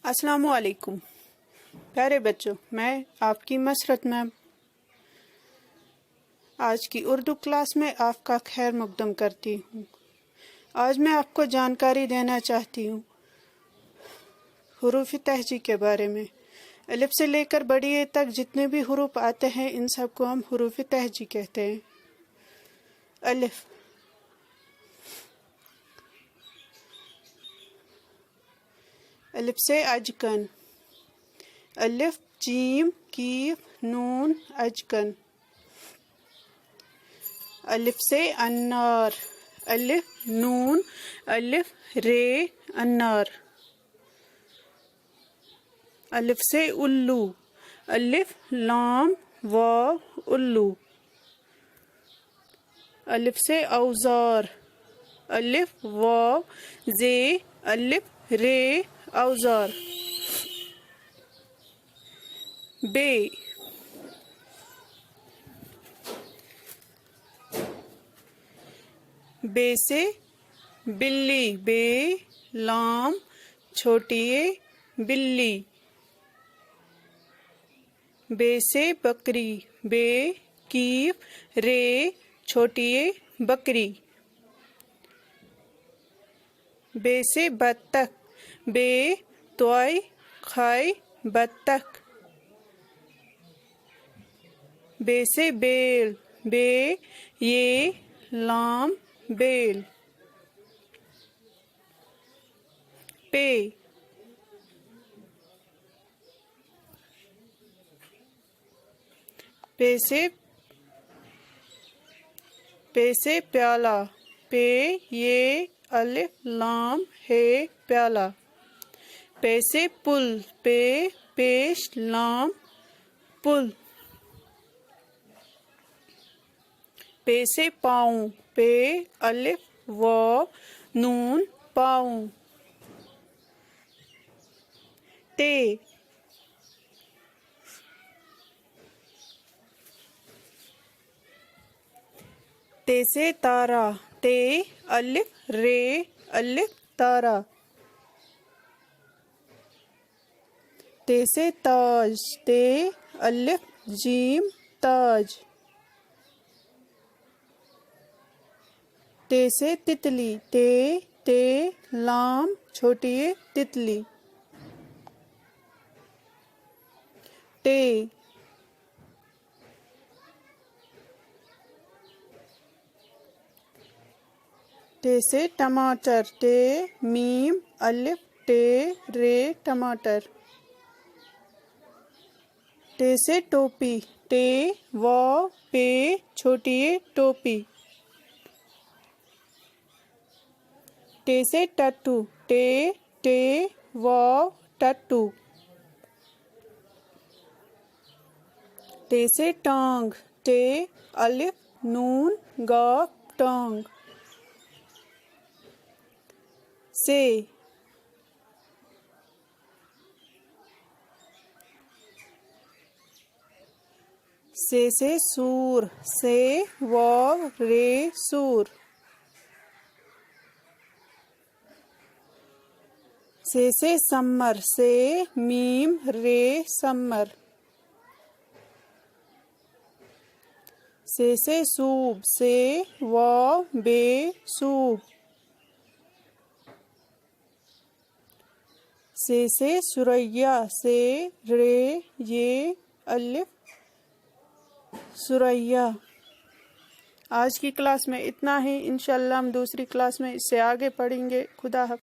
السلام علیکم پیارے بچوں، میں آپ کی مسرت میم آج کی اردو کلاس میں آپ کا خیر مقدم کرتی ہوں۔ آج میں آپ کو جانکاری دینا چاہتی ہوں حروف تہجی کے بارے میں۔ الف سے لے کر بڑی اے تک جتنے بھی حروف آتے ہیں ان سب کو ہم حروف تہجی کہتے ہیں۔ الف، الف سے اجکن، الف جیم کیف نون اجکن۔ الف سے انار، الف نون الف رے انار۔ الف سے الو، الف لام واو الو۔ الف سے اوزار، الف واو زے الف رے اوزار۔ بے، بے سے بلی، بے لام چھوٹی اے بلی۔ بے سے بکری، بے کیف رے چھوٹی اے بکری۔ بے سے بطخ، بے توئی کھائی بطخ۔ بے سے بیل، بے یہ لام بیل۔ پے، پے سے پیالہ، پے یہ الف لام ہے پیالہ۔ پے سے پل، پے پیش لام پل۔ پے سے پاؤں، پے الف واو نون پاؤں۔ تے، تے سے تارا، تے الف رے الف تارا۔ تے سے تاج، تے الف جیم تاج۔ تے سے تتلی، تے لام چھوٹی اے تتلی۔ ٹے، ٹے سے ٹماٹر، ٹے میم الف ٹے رے ٹماٹر۔ ٹے سے ٹوپی، ٹے واو پے چھوٹی اے ٹوپی۔ ٹے سے ٹٹو، ٹے واو ٹٹو۔ ٹے سے ٹانگ، ٹے الف نون گاف ٹانگ۔ سے، سے سور، سے واو رے سور۔ سے سمر، سے میم رے سمر۔ سے سوب، سے واو بے سوب۔ سے سریا، سے رے یہ الف سریا۔ آج کی کلاس میں اتنا ہی، انشاءاللہ ہم دوسری کلاس میں اس سے آگے پڑھیں گے۔ خدا حافظ۔